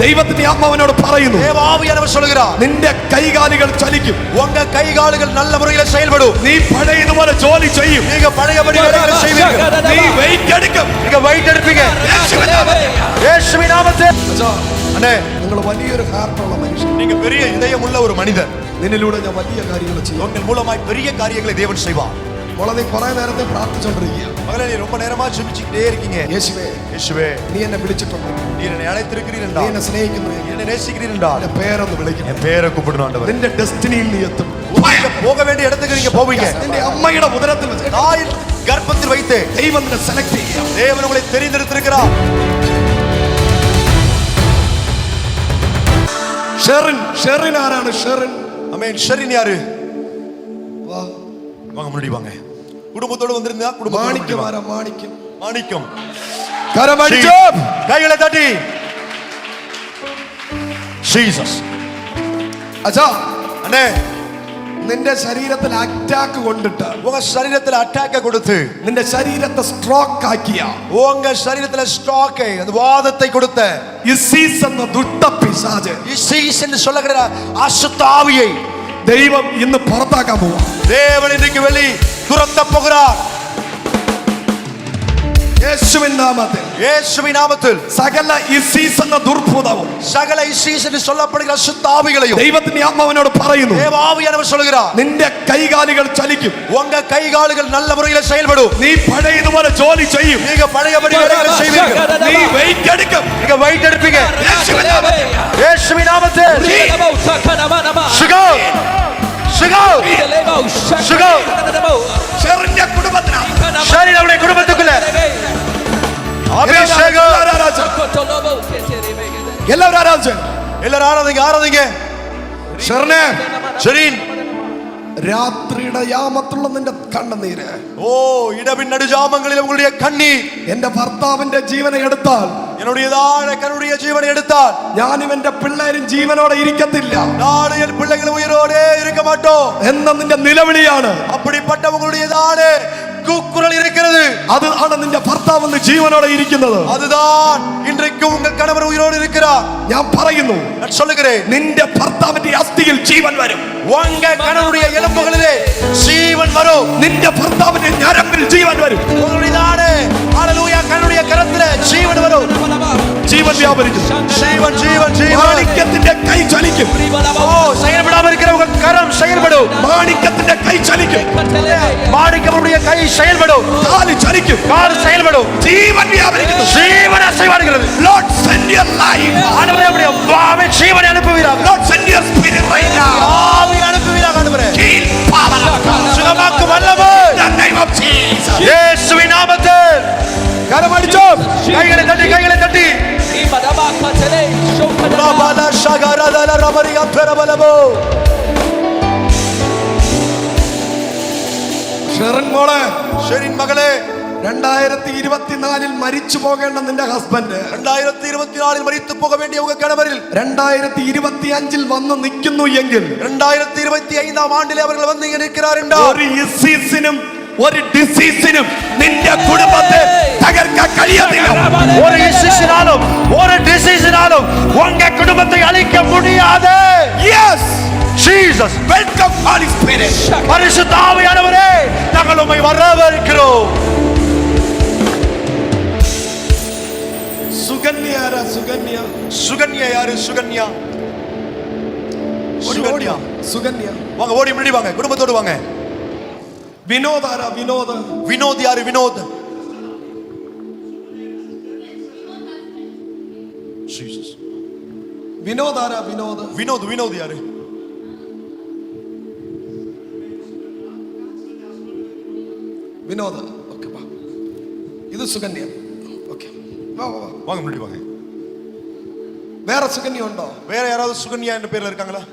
ദൈവത്തിന്റെ ആത്മാവിനോട് പറയുന്നു, தேவாவியானவர் சொல்கிறார், നിന്റെ കൈകാലുകൾ ചലിക്കും, உங்க கைகால்கள் நல்ல முறையில் செயல்படும், നീ പഴയതുപോലെ ജോലി ചെയ്യും, நீங்க பழையபடி வேலைகளை செய்வீங்க, നീ വെയിറ്റ് എടുക്കും, நீங்க வெயிட் எடுப்பீங்க. இயேசுவின் நாமத்தில். அண்ணே, നിങ്ങൾ വലിയൊരു ഹാർട്ടുള്ള മനുഷ്യൻ, நீங்க பெரிய இதயம் உள்ள ஒரு மனிதர். നിന്നിലൂടെ ഞാൻ വലിയ കാര്യങ്ങൾ ചെയ്യും. உங்கள் மூலமாய் பெரிய காரியங்களை தேவன் செய்வார். വളരെ കുറെ നേരത്തെ പ്രാർത്ഥിച്ചുകൊണ്ടിരിക്കുക. மகளே, நீ ரொம்ப நேரமா ஜெபிச்சிட்டே இருக்கீங்க. യേശുവേ, இயேசுவே, നീ എന്നെ വിളിച്ചിട്ടുണ്ട്, நீ என்னை அழைத்திருக்கிறீர் നീ என்றால், എന്നെ സ്നേഹിക്കുന്നു, என்னை நேசிக்கிறீர் என்றால், എന്റെ പേരൊന്ന് വിളിക്കണം. என் பேரை கூப்பிடணும் ஆண்டவரே. നിന്റെ ഡെസ്റ്റിനിയിൽ നീ എത്തും. நீங்க போக வேண்டிய இடத்துக்கு நீங்க போவீங்க. നിന്റെ അമ്മയുടെ ഉദരത്തിൽ വെച്ച് தாயின் கர்ப்பத்தில் வைத்து ദൈവം നിന്നെ സെലക്ട് ചെയ്യാം. தேவன் உங்களை தெரிந்தெடுத்திருக்கிறார். ഷെറിൻ ആരാണ്? ഷെറിൻ, ஆமென். ஷெரின் யாரு? വാ, வாங்க முன்னாடி வாங்க. குடும்பத்தோட வந்திருந்தா മാണിക്യം ആരാ? മാണിക്യം, மாணிக்கம். കരമടിച്ചോ, கைகளை தட்டி. ஜீசஸ். അച്ഛാ, அண்ணே, നിന്റെ ശരീരത്തിൽ അറ്റാക്ക് കൊണ്ടിട്ട്, உங்க சரீரத்துல அட்டாக்க கொடுத்து, നിന്റെ ശരീരത്തെ സ്ട്രോക്ക് ആക്കിയ, உங்க சரீரத்துல ஸ்ட்ரோக்கை, அந்த வாதத்தை கொடுத்த ഇസീസ് എന്ന ദുഷ്ടപിശാച്, இசீஸ் என்று சொல்லக்கூடிய அசுத்த ஆவியை ദൈവം ഇന്ന് പുറത്താക്കാൻ പോവാ. தேவன் இன்றைக்கு வெளி துரத்த போகிறார். യേശുവിൻ നാമത്തിൽ, இயேசுவின் நாமத்தில் സകല ഇസീസ് എന്ന ദുർഭൂതവും சகல இசீஸ் என்று சொல்லப்படுகிற அசுத்த ஆவிகளையும் ദൈവത്തിന്റെ ആത്മാവിനോട് പറയുന്നു, தேவாவியானவர் சொல்கிறார், നിന്റെ കൈകാലുകൾ ചലിക്കും, உங்க கைகால்கள் நல்ல முறையில் செயல்படும், നീ പഴയതുപോലെ ജോലി ചെയ്യും, நீங்க பழையபடி வேலைகளை செய்வீங்க, നീ വെയിറ്റ് എടുക്കും, நீங்க வெயிட் எடுப்பீங்க. യേശുവിൻ നാമത്തിൽ, இயேசுவின் நாமத்தில். சுகோ சுகோ சுகோ. ഷെറിന്റെ കുടുംബത്തിനാണ് சரி, நம்முடைய குடும்பத்துக்குள்ள அபிஷேகம். എല്ലാവരും ആരാധിച്ചു. எல்லாரும் ஆராதிங்க, ஆராதிங்க. ഷെറിനെ, ஷெரின், രാത്രിയുടെ യാമത്തുള്ള നിന്റെ കണ്ണുനീര്, ஓ இடபின் நடுஜாமங்களில் உங்களுடைய கண்ணீர், എന്റെ ഭർത്താവിന്റെ ജീവനെ എടുത്താൽ, என்னுடையதான கண்ணுடைய ஜீவனை எடுத்தால், ഞാനും എന്റെ പിള്ളേരും ജീവനോടെ ഇരിക്കത്തില്ല நாடு என் பிள்ளைகள் உயிரோடே இருக்க மாட்டோம் എന്ന നിന്റെ നിലവിളിയാണ്. அப்படிப்பட்ட உங்களுடையதான கூக்குரல் இருக்கிறது. അത് ആണ് നിന്റെ ഭർത്താവ് ഇന്ന് ജീവനോടെ ഇരിക്കുന്നത്. அதுதான் இன்றைக்கு உங்கள் கணவர் உயிரோடு இருக்கிறார். ഞാൻ പറയുന്നു, நான் சொல்லுகிறேன், നിന്റെ ഭർത്താവിന്റെ അസ്ഥിയിൽ ജീവൻ വരും, உங்க கணவருடைய எலும்புகளிலே ஜீவன் வரும், നിന്റെ ഭർത്താവിന്റെ ഞരമ്പിൽ ജീവൻ വരും, உங்களுடையதான ஹalleluya கண்ணுடைய கரத்திலே ஜீவன் வரும், ജീവൻ വ്യാപരിക്കും, ஜீவன் ஜீவன் ஜீவன். മാണിക്യത്തിന്റെ കൈ ചലിക്കും, ஓ செயல்படாம இருக்கிற உங்க கரம் செயல்படும், മാണിക്യത്തിന്റെ കൈ ചലിക്കും, மாணிக்கமுடைய கை செயல்படும், കാല് ചലിക്കും, கால் செயல்படும், ജീവൻ വ്യാപരിക്കുന്നു. ஜீவன் அசைவாடுகிறது. Lord send your life, ஆண்டவரே, அப்படியே ஆமே ஜீவனை அனுப்புவீராக. Lord send your spirit right now, ஆவி அனுப்புவீராக ஆண்டவரே. heal power of God, சுகமாக்கும் வல்லமை in the name of Jesus. இயேசுவின் நாமத்தில். കരമടിച്ചോ, கைகளை தட்டி, கைகளை தட்டி. ரபல ஷகரதல ரபரியா பெரபலபோ. ഷെറിൻ മോളെ, ஷெரின் மகளே, 2024 മരിച്ചു പോകേണ്ട നിന്റെ ഹസ്ബൻഡ് 2024 മരിച്ചു പോക വേണ്ടിയ ഉங்க കணவரில் 2025 വന്ന് നിൽക്കുന്നു എങ്കിൽ 2025 ஆண்டிலே அவர்கள் வந்து இங்க நிற்கிறார் என்றால், ഒരു ഇസീസിനും ഒരു ഡിസീസിനും നിന്റെ കുടുംബത്തെ തകർക്കാൻ കഴിയത്തില്ല. ஒரு இசிஸினாலும் ஒரு டிசீஸினாலும் உங்க குடும்பத்தை அழிக்க முடியாது. Yes, Jesus, welcome Holy Spirit. பரிசுத்த ஆவியானவரே, நாங்கள் உம்மை வரவேற்கிறோம். സുകന്യ ആരാ? സുകന്യ, சுகன்யா யாரு? சுகன்யா, சுகன்யா. സുകന്യ. வாங்க, ஓடி முன்னாடி வாங்க, குடும்பத்தோடு வாங்க. വിനോദ് ആരാ? വിനോദ്. வினோத் யாரு? வினோத். Jesus. വിനോദ് ആരാ? വിനോദ്. வினோத், வினோத் யாரு? വിനോദ്. ഓക്കേ, വാ. ഇത് സുകന്യ. ഓക്കേ, വാ വാ വാ. வாங்க முன்னாடி வாங்க. വേറെ സുകന്യ ഉണ്ടോ? வேற யாராவது சுகன்யா என்ற பேர்ல இருக்காங்களா?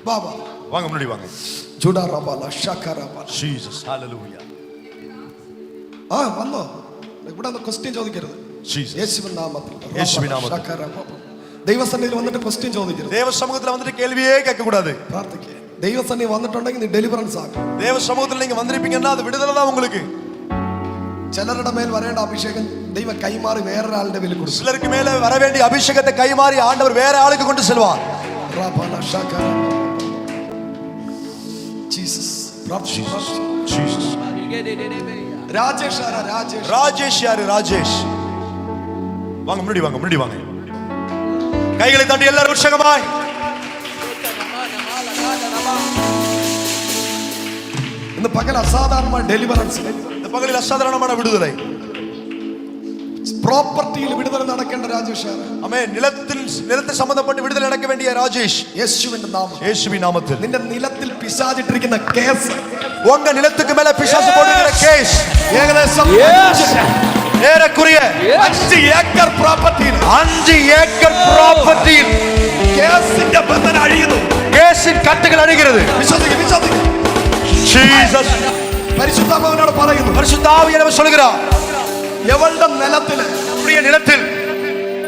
വാ വാ. வாங்க முன்னாடி வாங்க. ജുഡാറബല ഷകറബല. Jesus, hallelujah. ആ വന്നോ? ഇവിടെ ക്വസ്റ്റ്യൻ ചോദിക്കരുത്. Jesus. യേശുവിൻ നാമത്തിൽ. യേശുവിൻ നാമത്തിൽ. ഷകറബല. ദൈവസന്നിധിയിൽ വന്നിട്ട് ക്വസ്റ്റ്യൻ ചോദിക്കരുത്. தேவ சமூகத்துல வந்துட்டு கேள்வியே கேட்க கூடாது. പ്രാർത്ഥിക്കുക. ദൈവസന്നിധി വന്നിട്ടുണ്ടെങ്കിൽ നീ ഡെലിവറൻസ് ആകും. தேவ சமூகத்துல நீங்க வந்திருப்பீங்கன்னா அது விடுதலை தான் உங்களுக்கு. ചിലരുടെ മേൽ വരേണ്ട അഭിഷേകം ദൈവം കൈമാറി വേറൊരാളുടെ മേൽ കൊടുക്കും. சிலருக்கு மேல வர வேண்டிய அபிஷேகத்தை கைமாறி ஆண்டவர் வேற ஆளுக்கு கொண்டு செல்வார். ജീസസ്. ஜீசஸ். ராஜேஷ் யாரா? ராஜேஷ். ராஜேஷ் யாரு? ராஜேஷ் வாங்க, முன்னாடி வாங்க, முன்னாடி வாங்க. கைகளை தட்டி எல்லாரும் உற்சாகமாய். ഇന്ന് പകൽ അസാധാരണമായ ഡെലിവറൻസ്, இந்த பகலில் அசாதாரணமான விடுதலை, പ്രോപ്പർട്ടിയിൽ വിടുതൽ നടക്കേണ്ട രാജേഷ്. ആമേൻ. നിലത്തിൽ സംബന്ധപ്പെട്ട് വിടുതൽ നടக்க വേണ്ടിയ രാജേഷ്, യേശുവിന്റെ നാമം, യേശുവിൻ നാമത്തിൽ. നിന്റെ നിലത്തിൽ പിശാചിട്ടിരിക്കുന്ന കേസ്, உங்க நிலத்துக்கு மேல பிசாசு போட்டிருக்கிற கேஸ் ഏകദേശം ஏறக்குறைய 5 ഏക്കർ പ്രോപ്പർട്ടിയിൽ 5 ஏக்கர் ப்ராப்பர்ட்டியில் കേസിന്റെ ബന്ധനം അഴിയുന്നു. கேஸின் கட்டுகள் அழிகிறது. വിശ്വസിക്കുക. ஜீசஸ். പരിശുദ്ധാത്മാവിനോട് പറയുന്നു, பரிசுத்த ஆவியானவர் சொல்கிறார், എവളുടെ നിലത്തില് உடைய நிலத்தில்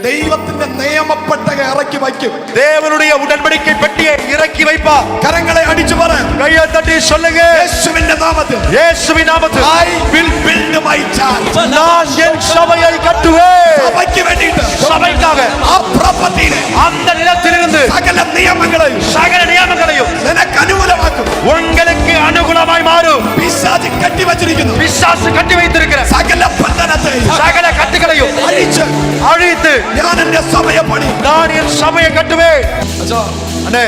ദൈവത്തിന്റെ നിയമപ്പെട്ടക ഇറക്കി വയ്ക്കും. தேவனுடைய உடன்படிக்கை பெட்டியை இறக்கி வைப்பார். കരങ്ങളെ അടിച്ചു പറ, கையை தட்டி சொல்லுங்க, യേശുവിന്റെ നാമത്തിൽ, இயேசுவின் நாமத்தில் I will build my church. நான் என் சபையை கட்டுவேன். സഭയ്ക്ക് വേണ്ടിയിട്ട് சபைக்காக ആ പ്രോപ്പർട്ടിയിലെ அந்த நிலத்திலிருந்து സകല നിയമങ്ങളെയും சகல நியமங்களையும் നിനക്ക് അനുകൂലമാക്കും. உங்களுக்கு அனுகூலமாய் மாறும். പിശാച് കെട്ടി വച്ചിരിക്കുന്നു பிசாசு கட்டி வைத்திருக்கிற സകല ബന്ധനത്തെയും சகல கட்டுகளையும் അഴിച്ച് அழித்து ഞാൻ എന്റെ സഭയെ പണി. நான் என் சபையை கட்டுவேன். അച്ഛാ, அண்ணே,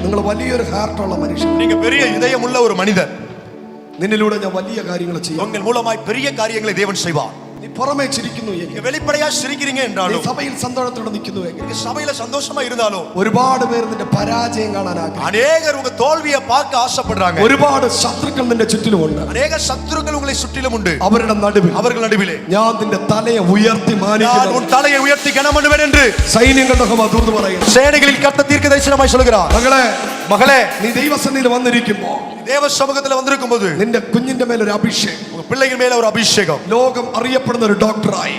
നിങ്ങൾ വലിയൊരു ഹാർട്ടുള്ള മനുഷ്യൻ. நீங்க பெரிய இதயம் உள்ள ஒரு மனிதர். നിന്നിലൂടെ ഞാൻ വലിയ കാര്യങ്ങൾ ചെയ്യും. உங்கள் மூலமாய் பெரிய காரியங்களை தேவன் செய்வார். നീ പുറമേ ചിരിക്കുന്നു എങ്കിൽ, நீங்க வெளிப்படையா சிரிக்கிறீங்க നീ என்றாலும், സഭയിൽ സന്തോഷത്തോടെ നിൽക്കുന്നു എങ്കിൽ, நீங்க சபையில சந்தோஷமா இருந்தாலும், ഒരുപാട് പേർ നിന്റെ പരാജയം കാണാൻ ആഗ്രഹിക്കുന്നു. அநேகர் உங்க தோல்வியை பார்க்க ஆசைப்படுறாங்க. ഒരുപാട് ശത്രുക്കൾ നിന്റെ ചുറ്റിലുമുണ്ട്. அநேக சத்துருக்கள் உங்களை சுற்றிலும் உண்டு. അവരുടെ നടുവിൽ அவர்கள் நடுவிலே ഞാൻ നിന്റെ തലയെ ഉയർത്തി நான் മാനിക്കുന്നു. உன் தலையை உயர்த்தி கனம் பண்ணுவேன் என்று സൈന്യങ്ങളുടെ യഹോവ ദൂത് പറയുന്നു. சேனைகளில் கர்த்தர் தீர்க்க தரிசனமாய் சொல்கிறார். മകളെ, மகளே, നീ ദൈവസന്നിധിയിൽ വന്നിരിക്കുമ്പോ தேவ சமூகத்துல வந்திருக்கும் போது നിന്റെ കുഞ്ഞിന്റെ മേലൊരു അഭിഷേകം, உங்க பிள்ளைகள் மேல ஒரு அபிஷேகம், ലോകം അറിയപ്പെടുന്ന ഒരു ഡോക്ടറായി,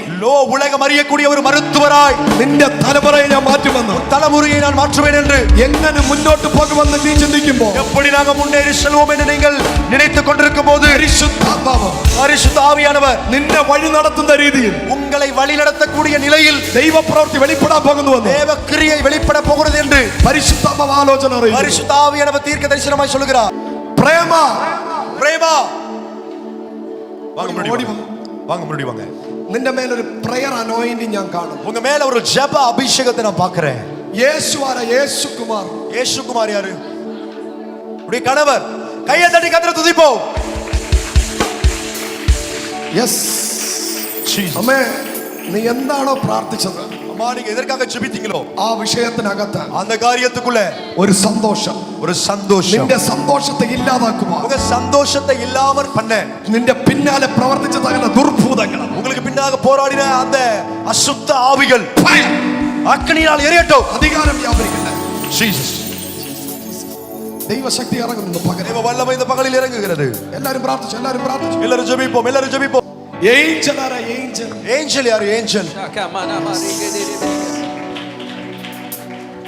உலகம் அறியக்கூடிய ஒரு மருத்துவராய் നിന്റെ തലമുറയെ ഞാൻ മാറ്റുമെന്ന്, தலைமுறையை நான் மாற்றுவேன் என்று എങ്ങനെ മുന്നോട്ട് പോകുമെന്ന് നീ ചിന്തിക്കുമ്പോ, எப்படி நாங்க முன்னேறி செல்வோம் என்று நீங்கள் நினைத்துக் கொண்டிருக்கும் போது, പരിശുദ്ധാത്മാവ് பரிசுத்த ஆவியானவர் നിന്നെ വഴി നടത്തുന്ന രീതിയിൽ உங்களை வழி நடத்தக்கூடிய நிலையில் ദൈവപ്രവൃത്തി വെളിപ്പെടാൻ പോകുന്നുവെന്ന് தேவ கிரியை வெளிப்பட போகிறது என்று പരിശുദ്ധാത്മാവ് ആലോചന അറിയുന്നു. பரிசுத்த ஆவியானவர் தீர்க்க தரிசனமாய் சொல்கிறார். പ്രേമ, பிரேமா வாங்க ഓടി முன்னாடி വാ. வாங்க முன்னாடி வாங்க. നിന്റെ മേലൊരു പ്രയർ അനോയിന്റിങ് ഞാൻ കാണും. உங்க மேல ஒரு ஜெப அபிஷேகத்தை நான் பார்க்கிறேன். യേശു ആരാ? യേശു കുമാർ. இயேசு குமார் யாரு? உடைய கணவர். கையை தட்டி கர்த்தரை துதிப்போம். യെസ്. അമ്മേ, നീ എന്താണോ പ്രാർത്ഥിച്ചത്, அம்மா, நீங்க எதற்காக ஜெபித்தீங்களோ ആ വിഷയത്തിനകത്ത് அந்த காரியத்துக்குள்ள ഒരു സന്തോഷം, ஒரு சந்தோஷம், നിന്റെ സന്തോഷത്തെ ഇല്ലാതാക്കുവാൻ, உங்க சந்தோஷத்தை இல்லாமல் பண்ண, നിന്റെ പിന്നാലെ പ്രവർത്തിച്ച തകല ദുർഭൂതങ്ങൾ, உங்களுக்கு பின்னாக போராடின அந்த அசுத்த ஆவிகள் அக்கினியால் எரியட்டும். അധികാരം വ്യാപരിക്കട്ടെ. ஜீசஸ். ദൈവശക്തി ഇറങ്ങുന്നു പകരം. தேவ வல்லமை இந்த பகலில் இறங்குகிறது. എല്ലാരും പ്രാർത്ഥിച്ചു, എല്ലാരും പ്രാർത്ഥിച്ചു. எல்லாரும் ஜெபிப்போம், எல்லாரும் ஜெபிப்போம். ഏഞ്ചൽ ആരാ? ഏഞ്ചൽ. ஏஞ்சல் யாரு? ஏஞ்சல்.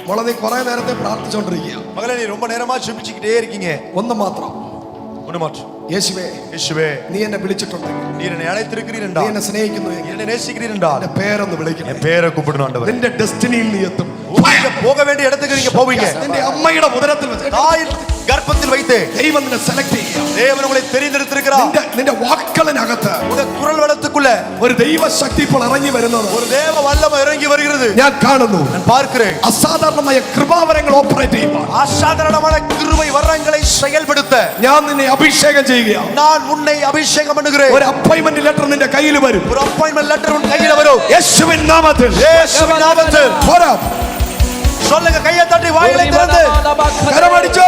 മോളെ, നീ കുറെ നേരത്തെ പ്രാർത്ഥിച്ചോണ്ടിരിക്കുക. மகளே, நீ ரொம்ப நேரமா ஜெபிச்சுக்கிட்டே இருக்கீங்க. ഒന്ന് മാത്രം, ஒண்ணு மாற்று. യേശുവേ, இயேசுவே, നീ എന്നെ വിളിച്ചിട്ടുണ്ടെങ്കിൽ, நீர் என்னை அழைத்திருக்கிறீர் നീ என்றால், എന്നെ സ്നേഹിക്കുന്നു എങ്കിൽ, என்னை நேசிக்கிறீர் என்றால், എന്റെ പേരൊന്ന് വിളിക്കണം. என் பேரை கூப்பிடணும் ஆண்டவரே. നിന്റെ ഡെസ്റ്റിനിയിൽ നീ എത്തും. நீங்க போக வேண்டிய இடத்துக்கு நீங்க போவீங்க. നിന്റെ അമ്മയുടെ ഉദരത്തിൽ വെച്ച് தாயின் கர்ப்பத்தில் வைத்து ദൈവം നിന്നെ സെലക്ട് ചെയ്യുക. தேவன் உங்களை தெரிந்தெடுத்திருக்கிறார். നിന്റെ വാക്കുകളിനകത്ത് உங்க குரல் வளத்துக்குள்ள ഒരു ദൈവശക്തി ഇപ്പോൾ ഇറങ്ങി വരുന്നത് ஒரு தேவ வல்லமை இறங்கி வருகிறது. ഞാൻ കാണുന്നു. நான் பார்க்கிறேன். അസാധാരണമായ കൃപാവരങ്ങൾ ഓപ്പറേറ്റ് ചെയ്യുമ്പോൾ அசாதாரணமான கிருபை வரங்களை செயல்படுத்த ഞാൻ നിന്നെ അഭിഷേകം ചെയ്യുകയാണ്. நான் உன்னை அபிஷேகம் பண்ணுகிறேன். ഒരു അപ്പോയിന്റ്മെന്റ് ലെറ്റർ നിന്റെ കയ്യിൽ വരും. ஒரு அப்பாயின்மென்ட் லெட்டர் உன் கையில வரும். യേശുവിൻ നാമത്തിൽ. இயேசுவின் நாமத்தில் പോരാ. சொல்லுங்க. கையை தட்டி வாயிலை திறந்து കരമടിച്ച്.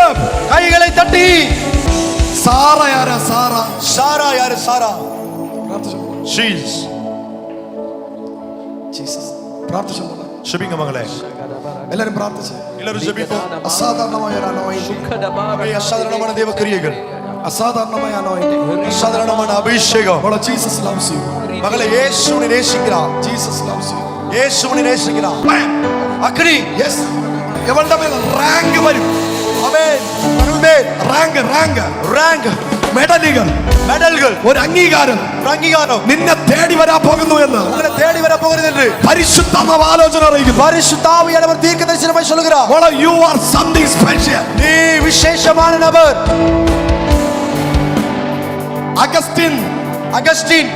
கைகளை தட்டி. സാറ ആരാ? സാറ. சாரா யாரு? சாரா. പ്രാർത്ഥിച്ചു. ஜீசஸ். ജീസസ്. പ്രാർത്ഥിച്ചു. ஜெபிங்க மகளே. എല്ലാരും പ്രാർത്ഥിച്ചു. எல்லாரும் ஜெபிப்போம். അസാധാരണമായ ഒരു അനോയിന്റിങ്, அசாதாரணமான தேவ கிரியைகள், അസാധാരണമായ അനോയിന്റിങ്. அசாதாரணமான அபிஷேகம். മോളെ, ജീസസ് loves you. மகளே, இயேசு உன்னை நேசிக்கிறார். Jesus loves you. இயேசு உன்னை நேசிக்கிறார். அக்னி. യെസ്. എവളുടെ മേൽ റാങ്ക് വരും. ஆமென். அருள்மே. Rank, rank. ரேங்க். മെഡലുകൾ மெடல்கள் ഒരു അംഗീകാരം ஒரு அங்கீகாரம் നിന്നെ തേടി വരാൻ പോകുന്നു എന്ന് உங்களை தேடி வர போகிறது என்று പരിശുദ്ധാത്മാവ് ആലോചന അറിയിക്കുന്നു. பரிசுத்தாவியானவர் தீர்க்கதரிசனமாய் சொல்கிறார். മോളെ, you are something special. நீ விசேஷமான நபர். അഗസ്റ്റിൻ அகஸ்டின்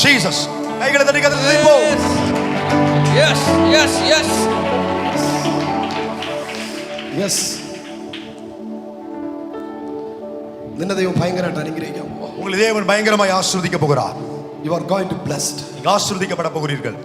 ஜீசஸ் கைகளை தட்டி கர்த்தரை துதிப்போம். Yes, yes, yes. യെസ്, നിന്നെ ദൈവം ഭയങ്കരമായിട്ട് അനുഗ്രഹിക്കാൻ പോവാ. உங்களை தேவன் பயங்கரமாய் ஆசீர்வதிக்க போகிறார். You are going to blessed. நீங்க ஆசீர்வதிக்கப்பட போகிறீர்கள்.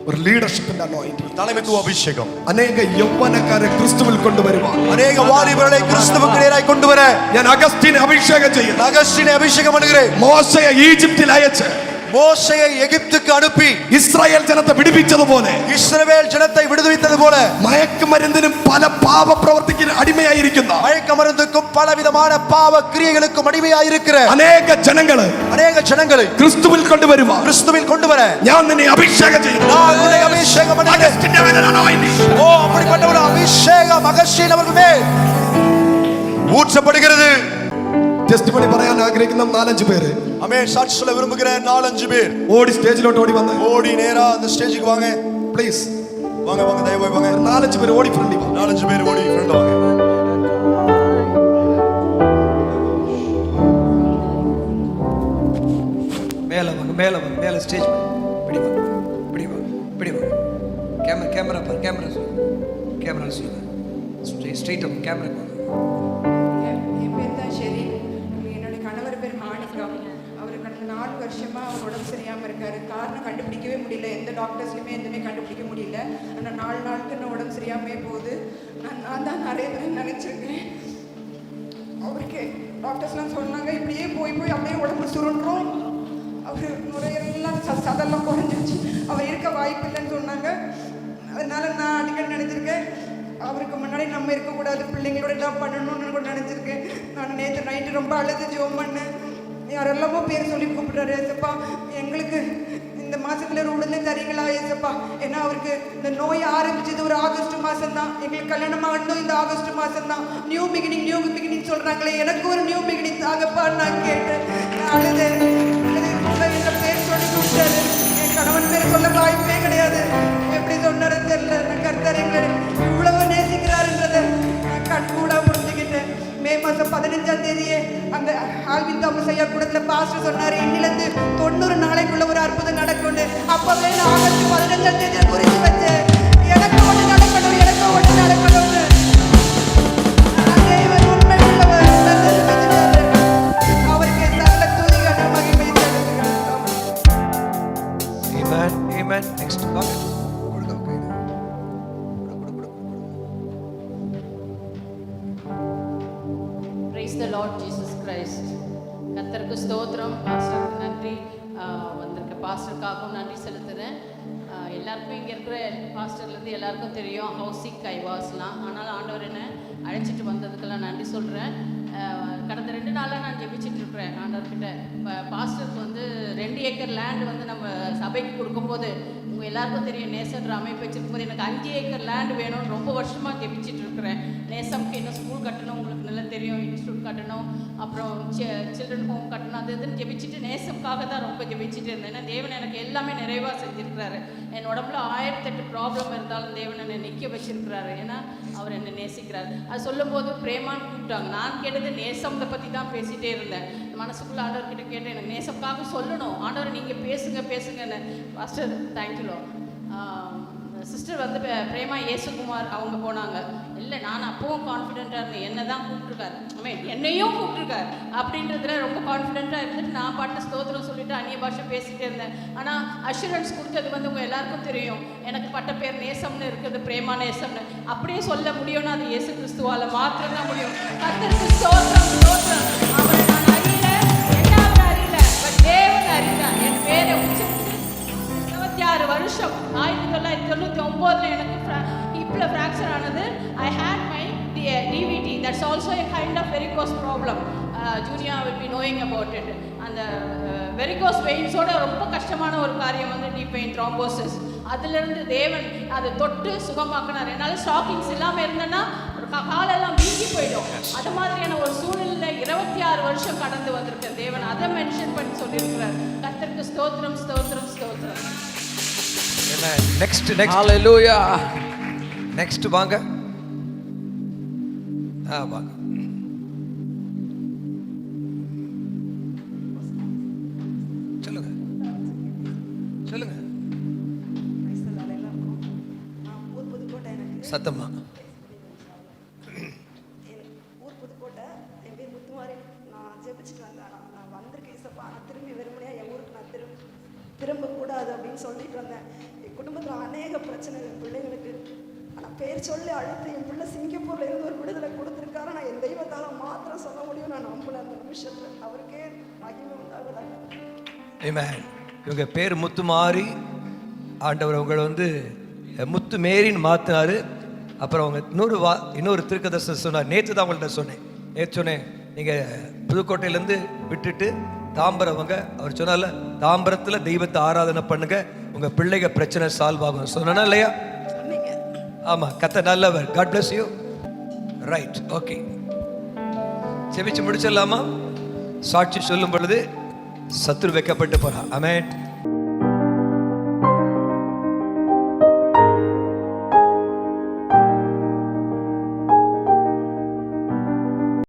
ഒരു ലീഡർഷിപ്പിന്റെ anointing. தலைமைத்துவ அபிஷேகம். അനേക യൗവനക്കാരെ ക്രിസ്തുവിൽ കൊണ്ടുവരുവാൻ அநேக வாலிபர்களை கிறிஸ்துவுக்கு நேராய் கொண்டு வர ഞാൻ അഗസ്റ്റിനെ അഭിഷേകം ചെയ്യുന്നു. அகஸ்டினை அபிஷேகம் பண்ணுகிறேன். മോശയെ ഈജിപ്തിൽ അയച്ച് மோசேயை எகிப்துக்கு அனுப்பி ഇസ്രായേൽ ജനത്തെ വിടുവിച്ചതുപോലെ இஸ்ரவேல் ஜனத்தை விடுவித்தது போல മയക്കുമരുന്നിനും പല പാപപ്രവർത്തിക്കും അടിമയായിരിക്കുന്ന மயக்க மருந்துக்கும் பலவிதமான பாவ கிரியைகளுக்கும் அடிமையாய் இருக்கிற അനേക ജനങ്ങളെ கிறிஸ்துவில் കൊണ്ടുവരുവാൻ கிறிஸ்துவில் கொண்டு வர ഞാൻ നിന്നെ അഭിഷേകം ചെയ്യുന്നു. நான் உன்னை அபிஷேகம் பண்ணுகிறேன். അഗസ്റ്റിന്റെ മേൽ anointing. ஓ அப்படிப்பட்ட ஒரு அபிஷேகம் அகஸ்டின் அவர்கள் மேல் ஊற்றப்படுகிறது. ടെസ്റ്റിമണി പറയാൻ ആഗ്രഹിക്കുന്ന 4-5 പേര് ஆமென். சாட்சி சொல்ல விரும்புகிற 4-5 பேர் ഓടി സ്റ്റേജിലോട്ട് ഓടി വന്ന് ஓடி நேரா அந்த ஸ்டேஜுக்கு வாங்க. പ്ലീസ്. வாங்க வாங்க தயவாய் வாங்க. 4-5 പേര് ഓടി ഫ്രണ്ടി വാ. 4-5 பேர் ஓடி ஃப்ரெண்ட்ல வாங்க. மேல ஸ்டேஜ் பிடி வா கேமரா பாரு, கேமரா சொல்லுங்க. ஸ்ட்ரெயிட் அப் கேமரா பாரு. என் பேர் தான் ஷெரி. என்னோட கணவர் பேர் மாணிக்கம். அவர் கடந்த 4 வருஷமாக அவர் உடம்பு சரியாமல் இருக்காரு. காரணம் கண்டுபிடிக்கவே முடியல. எந்த டாக்டர்ஸ்லையுமே எதுவுமே கண்டுபிடிக்க முடியல. ஆனால் 4 நாளுக்கு இன்னும் உடம்பு சரியாமே போகுது. நான் தான் நிறைய பேர் நினச்சிருக்கேன். அவருக்கு டாக்டர்ஸ்லாம் சொன்னாங்க, இப்படியே போய் அப்படியே உடம்பு சுருண்டுரும். அவர் நுரையெல்லாம் சதெல்லாம் குறைஞ்சிருச்சு, அவர் இருக்க வாய்ப்பு இல்லைன்னு சொன்னாங்க. அதனால நான் அடிக்கடி நினைச்சிருக்கேன், அவருக்கு முன்னாடி நம்ம இருக்கக்கூடாது, பிள்ளைங்களோட எல்லாம் பண்ணணும்னு கூட நினச்சிருக்கேன். நான் நேற்று நைட்டு ரொம்ப அழுது ஜெபம் பண்ணேன். யாரெல்லாமோ பேர் சொல்லி கூப்பிடுறாரு. ஏசப்பா, எங்களுக்கு இந்த மாதத்தில் ஒரு உடனே தரீங்களா ஏசப்பா? ஏன்னா அவருக்கு இந்த நோய் ஆரம்பிச்சது ஒரு ஆகஸ்ட் மாதம் தான். எங்களுக்கு கல்யாணம் ஆகணும் இந்த ஆகஸ்ட் மாதம் தான். நியூ பிகினிங் சொல்கிறாங்களே, எனக்கு ஒரு நியூ பிகினிங் தாங்கப்பான்னு நான் கேட்டேன். நான் அழுது என்ன பேர் சொல்லி கூப்பிட்டாரு. என் கணவன் பேர் சொல்ல வாய்ப்பே கிடையாது. எப்படி சொன்னாரு தெரியல. நான் கர்த்தர் எங்களை இவ்வளவு நேசிக்கிறாருன்றதை நான் கண்கூடா புரிஞ்சுக்கிட்டேன். மே மாதம் 15ஆம் தேதியே அந்த ஆல்வின் தாமஸ் ஐயா கூடத்தில் பாஸ்டர் சொன்னார், இன்னிலிருந்து 90 நாளைக்குள்ள ஒரு அற்புதம் நடக்கும்னு. அப்பவே நான் ஆகஸ்ட் 15ஆம் தேதியை குறித்து வச்சேன். எனக்கு ஒன்று நடக்கணும், எனக்கு ஒன்று நடக்கணும்னு. தேவன் உண்மை உள்ளவர், நல்லது செஞ்சுட்டாரு. அவருக்கு சகல துதி கன மகிமை செலுத்துகிறோம். Amen. Next. வாங்க. Praise the Lord Jesus Christ. கர்த்தருக்கு ஸ்தோத்திரம். பாஸ்டருக்கு நன்றி. வந்திருக்க பாஸ்டருக்காகவும் நன்றி செலுத்துகிறேன். எல்லாருக்கும் இங்கே இருக்கிற பாஸ்டர்லேருந்து எல்லாருக்கும் தெரியும் ஹவுசிக் கைவாஸ்லாம். ஆனால் ஆண்டவர் என்ன அழைச்சிட்டு வந்ததுக்கெல்லாம் நன்றி சொல்கிறேன். கடந்த 2 நாளாக நான் ஜெபிச்சுட்டு இருக்கிறேன் ஆண்டவர்கிட்ட. பாஸ்டருக்கு வந்து 2 ஏக்கர் லேண்டு வந்து நம்ம சபைக்கு கொடுக்கும்போது, உங்கள் எல்லாருக்கும் தெரியும் நேசன்ற அமைப்பு வச்சிருக்கும்போது எனக்கு 5 ஏக்கர் லேண்டு வேணும்னு ரொம்ப வருஷமாக ஜெபிச்சுட்டு இருக்கிறேன். நேசம்க்கு இன்னும் ஸ்கூல் கட்டணும், உங்களுக்கு நல்லா தெரியும், இன்ஸ்டியூட் கட்டணும், அப்புறம் சில்ட்ரன் ஹோம் கட்டணும், அது இதுன்னு ஜெபிச்சுட்டு நேசம்காக தான் ரொம்ப ஜெபிச்சுட்டு இருந்தேன். ஏன்னா தேவன் எனக்கு எல்லாமே நிறைவாக செஞ்சுருக்கிறாரு. என் உடம்புல 1008 ப்ராப்ளம் இருந்தாலும் தேவன் என்னை நிற்க வச்சிருக்கிறாரு. ஏன்னா அவர் என்னை நேசிக்கிறார். அது சொல்லும்போது பிரேமான்னு கூப்பிட்டாங்க. நான் கேட்டது நேசத்தை பற்றி தான் பேசிகிட்டே இருந்தேன். மனசுக்குள்ள ஆண்டவர்கிட்ட கேட்டேன், எனக்கு நேசம்காக சொல்லணும், ஆண்டவர் நீங்கள் பேசுங்கன்னு. பாஸ்டர் தேங்க்யூலோ. சிஸ்டர் வந்து பிரேமா இயேசுகுமார் அவங்க போனாங்க. இல்லை, நான் அப்பவும் கான்ஃபிடென்ட்டாக இருந்தேன், என்னை தான் கூப்பிட்ருக்காரு, என்னையும் கூப்பிட்ருக்காரு அப்படின்றதுல ரொம்ப கான்ஃபிடென்ட்டாக இருந்துட்டு நான் பாட்டு ஸ்தோத்திரம் சொல்லிட்டு அந்நிய பாஷை பேசிகிட்டே இருந்தேன். ஆனால் அஷூரன்ஸ் கொடுத்தது வந்து உங்கள் எல்லாருக்கும் தெரியும், எனக்கு பட்ட பேர் நேசம்னு இருக்குது, பிரேமா நேசம்னு. அப்படியே சொல்ல முடியும்னா அது இயேசு கிறிஸ்துவால் மாத்திரம்தான் முடியும். கர்த்தருக்கு ஸ்தோத்திரம். அவரை நான் அறியல, எல்லாரும் அறியல, பட் தேவன் அறிந்தார். என் பேரை உச்சரித்து 26 வருஷம் 1999 எனக்கு ஹிப்ல ஃப்ராக்சர் ஆனது. I had my DVT. That's also a kind of varicose problem. Junior will be knowing about it. அந்த வெரிகோஸ் வெயின்ஸோட ரொம்ப கஷ்டமான ஒரு காரியம் வந்து டீப் வெயின் த்ரோம்போசிஸ். அதிலிருந்து தேவன் அதை தொட்டு சுகமாக்கினார். என்னால் ஸ்டாக்கிங்ஸ் இல்லாமல் இருந்தேன்னா காலெல்லாம் வீங்கி போயிடும். அது மாதிரியான ஒரு சூழ்நிலை 26 வருஷம் கடந்து வந்திருக்க தேவன் அதை மென்ஷன் பண்ணி சொல்லியிருக்கிறார். கர்த்தருக்கு ஸ்தோத்திரம் ஸ்தோத்திரம் ஸ்தோத்திரம். நெக்ஸ்ட் ஹalleluya. நெக்ஸ்ட் வாங்க. வாங்க. சொல்லுங்க சொல்லுங்க ஊர் புதுக்கோட்டை எனக்கு சத்தமா. ஊர் புதுக்கோட்டை. என் பேர் முத்துமாரி. நான் ஜெபிச்சுட்டு வந்தேன். நான் வந்திருக்கேன் இசப்பா. நான் திரும்பி வெறுமனையாக என் ஊருக்கு நான் திரும்பக்கூடாது அப்படின்னு சொல்லிட்டு வந்தேன். என் குடும்பத்தில் அநேக பிரச்சனை என் பிள்ளைங்களுக்கு. ஆனால் பேர் சொல்லி அழுத்து என் பிள்ளை சிங்கப்பூரில் இருந்து ஒரு விடுதலை கொடுத்துருக்காரு. நான் என் தெய்வத்தால் மாத்திரம் சொல்ல முடியும். நான் நம்பல அந்த நிமிஷத்தில். அவருக்கே மகிமை உண்டாகுதாக. ஆமென். இவங்க பேர் முத்துமாரி. ஆண்டவர் உங்களை வந்து முத்து மேரின்னு மாற்றினாரு. அப்புறம் அவங்க இன்னொரு திருக்கதர்சனம் சொன்னார். நேற்று தான் உங்கள்கிட்ட சொன்னேன். நேற்று சொன்னேன், நீங்கள் புதுக்கோட்டையிலேருந்து விட்டுட்டு தாம்பரவங்க அவர் சொன்னால தாம்பரத்தில் தெய்வத்தை ஆராதனை பண்ணுங்க, உங்கள் பிள்ளைங்க பிரச்சனை சால்வ் ஆகும் சொன்னா இல்லையா? ஆமாம், கத்த நல்லவர். God bless you. Right, okay. செபிச்சு முடிச்சிடலாமா? சாட்சி சொல்லும் பொழுது சத்துரு வைக்கப்பட்டு போகிறான். ஆமென்.